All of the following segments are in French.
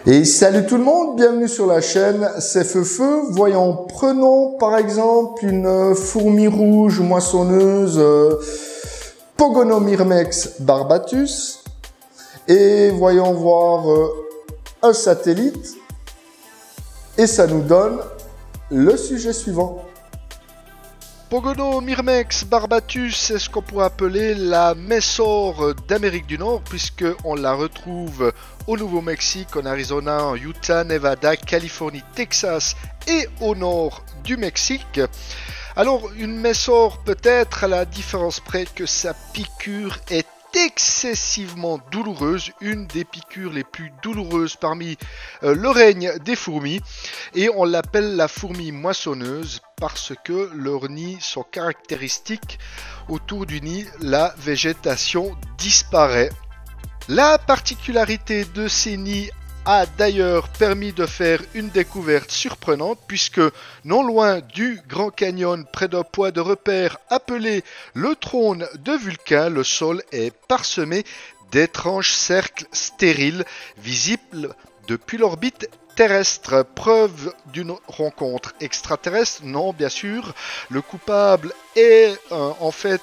Et salut tout le monde, bienvenue sur la chaîne, c'est Feu. Voyons, prenons par exemple une fourmi rouge moissonneuse Pogonomyrmex barbatus et voyons voir un satellite et ça nous donne le sujet suivant. Pogonomyrmex barbatus, c'est ce qu'on pourrait appeler la messore d'Amérique du Nord, puisqu'on la retrouve au Nouveau-Mexique, en Arizona, en Utah, Nevada, Californie, Texas et au nord du Mexique. Alors, une messore peut-être à la différence près que sa piqûre est excessivement douloureuse, une des piqûres les plus douloureuses parmi le règne des fourmis, et on l'appelle la fourmi moissonneuse parce que leurs nids sont caractéristiques. Autour du nid, la végétation disparaît. La particularité de ces nids a d'ailleurs permis de faire une découverte surprenante, puisque non loin du Grand Canyon, près d'un point de repère appelé le trône de Vulcain, le sol est parsemé d'étranges cercles stériles visibles depuis l'orbite terrestre. Preuve d'une rencontre extraterrestre? Non, bien sûr. Le coupable est en fait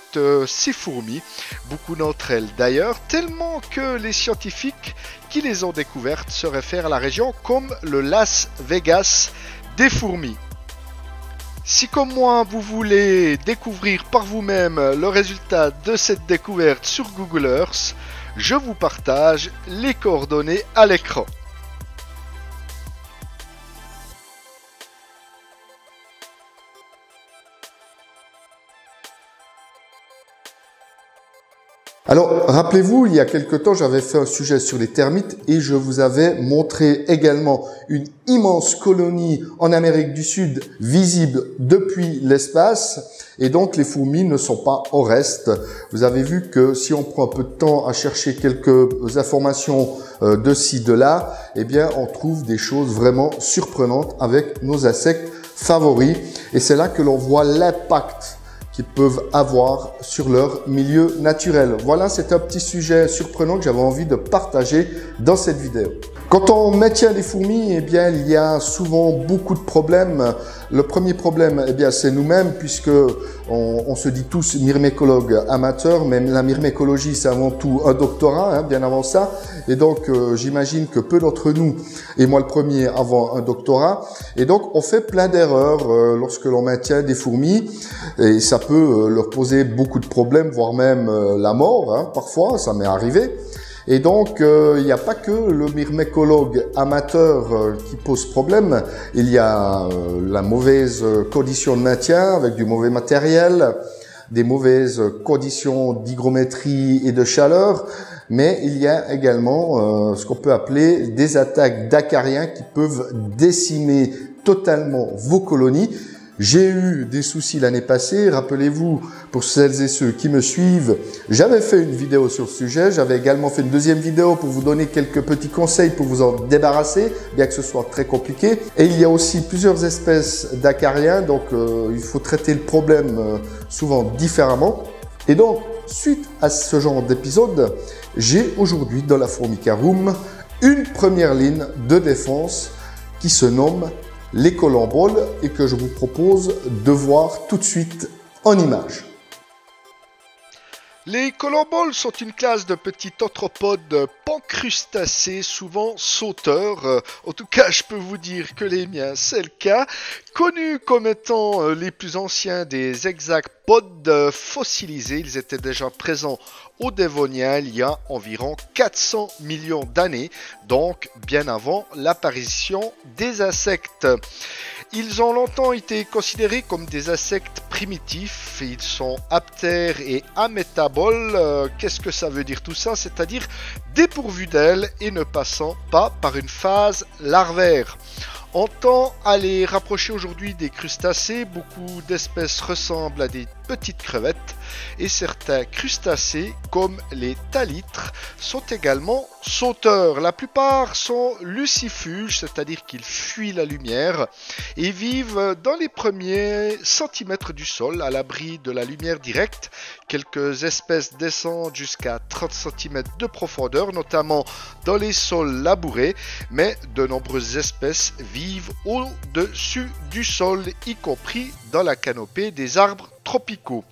ces fourmis, beaucoup d'entre elles d'ailleurs, tellement que les scientifiques qui les ont découvertes se réfèrent à la région comme le Las Vegas des fourmis. Si comme moi vous voulez découvrir par vous-même le résultat de cette découverte sur Google Earth, je vous partage les coordonnées à l'écran. Alors, rappelez-vous, il y a quelque temps, j'avais fait un sujet sur les termites et je vous avais montré également une immense colonie en Amérique du Sud visible depuis l'espace. Et donc, les fourmis ne sont pas au reste. Vous avez vu que si on prend un peu de temps à chercher quelques informations de ci, de là, eh bien, on trouve des choses vraiment surprenantes avec nos insectes favoris. Et c'est là que l'on voit l'impact qu'ils peuvent avoir sur leur milieu naturel. Voilà, c'est un petit sujet surprenant que j'avais envie de partager dans cette vidéo. Quand on maintient les fourmis, eh bien, il y a souvent beaucoup de problèmes. Le premier problème, eh bien, c'est nous-mêmes, puisque on se dit tous myrmécologues amateurs, mais la myrmécologie, c'est avant tout un doctorat, hein, bien avant ça. Et donc, j'imagine que peu d'entre nous, et moi le premier, avons un doctorat. Et donc, on fait plein d'erreurs lorsque l'on maintient des fourmis, et ça peut leur poser beaucoup de problèmes, voire même la mort, hein, parfois, ça m'est arrivé. Et donc, il n'y a pas que le myrmécologue amateur qui pose problème. Il y a la mauvaise condition de maintien avec du mauvais matériel, des mauvaises conditions d'hygrométrie et de chaleur. Mais il y a également ce qu'on peut appeler des attaques d'acariens qui peuvent décimer totalement vos colonies. J'ai eu des soucis l'année passée, rappelez-vous, pour celles et ceux qui me suivent, j'avais fait une vidéo sur ce sujet, j'avais également fait une deuxième vidéo pour vous donner quelques petits conseils pour vous en débarrasser, bien que ce soit très compliqué. Et il y a aussi plusieurs espèces d'acariens, donc il faut traiter le problème souvent différemment. Et donc, suite à ce genre d'épisode, j'ai aujourd'hui dans la Formica Room une première ligne de défense qui se nomme les colamboles et que je vous propose de voir tout de suite en image. Les colamboles sont une classe de petits arthropodes pancrustacés, souvent sauteurs. En tout cas, je peux vous dire que les miens, c'est le cas. Connus comme étant les plus anciens des hexapodes fossilisés, ils étaient déjà présents au Dévonien il y a environ 400 millions d'années, donc bien avant l'apparition des insectes. Ils ont longtemps été considérés comme des insectes primitifs. Ils sont aptères et amétaboles. Qu'est-ce que ça veut dire tout ça? C'est-à-dire dépourvus d'ailes et ne passant pas par une phase larvaire. On tend à les rapprocher aujourd'hui des crustacés. Beaucoup d'espèces ressemblent à des petites crevettes et certains crustacés, comme les thalitres, sont également sauteurs. La plupart sont lucifuges, c'est-à-dire qu'ils fuient la lumière et vivent dans les premiers centimètres du sol, à l'abri de la lumière directe. Quelques espèces descendent jusqu'à 30 cm de profondeur, notamment dans les sols labourés, mais de nombreuses espèces vivent au-dessus du sol, y compris dans la canopée des arbres tropicaux.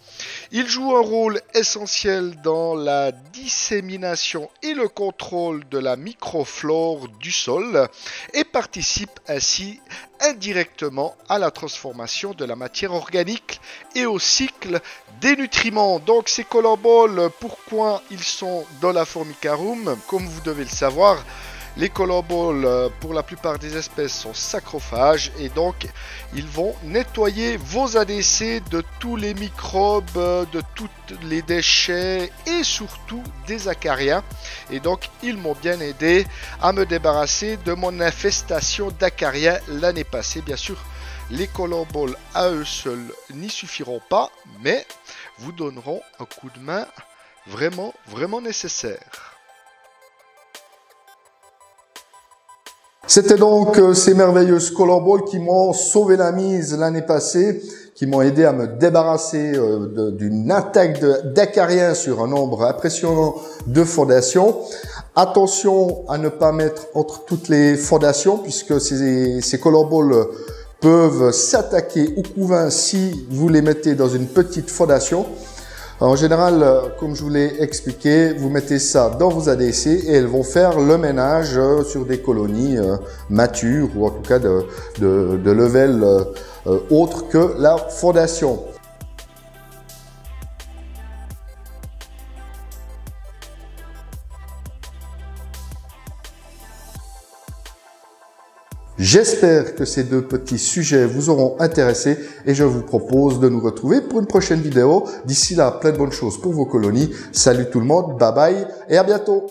Ils jouent un rôle essentiel dans la dissémination et le contrôle de la microflore du sol et participent ainsi indirectement à la transformation de la matière organique et au cycle des nutriments. Donc ces collemboles, pourquoi ils sont dans la Formicarum? Comme vous devez le savoir, les collemboles, pour la plupart des espèces, sont sacrophages et donc ils vont nettoyer vos ADC de tous les microbes, de tous les déchets et surtout des acariens. Et donc ils m'ont bien aidé à me débarrasser de mon infestation d'acariens l'année passée. Bien sûr, les collemboles à eux seuls n'y suffiront pas, mais vous donneront un coup de main vraiment nécessaire. C'était donc ces merveilleuses collemboles qui m'ont sauvé la mise l'année passée, qui m'ont aidé à me débarrasser d'une attaque d'acariens sur un nombre impressionnant de fondations. Attention à ne pas mettre entre toutes les fondations, puisque ces collemboles peuvent s'attaquer au couvain si vous les mettez dans une petite fondation. En général, comme je vous l'ai expliqué, vous mettez ça dans vos ADC et elles vont faire le ménage sur des colonies matures ou en tout cas de level autre que la fondation. J'espère que ces deux petits sujets vous auront intéressé et je vous propose de nous retrouver pour une prochaine vidéo. D'ici là, plein de bonnes choses pour vos colonies. Salut tout le monde, bye bye et à bientôt.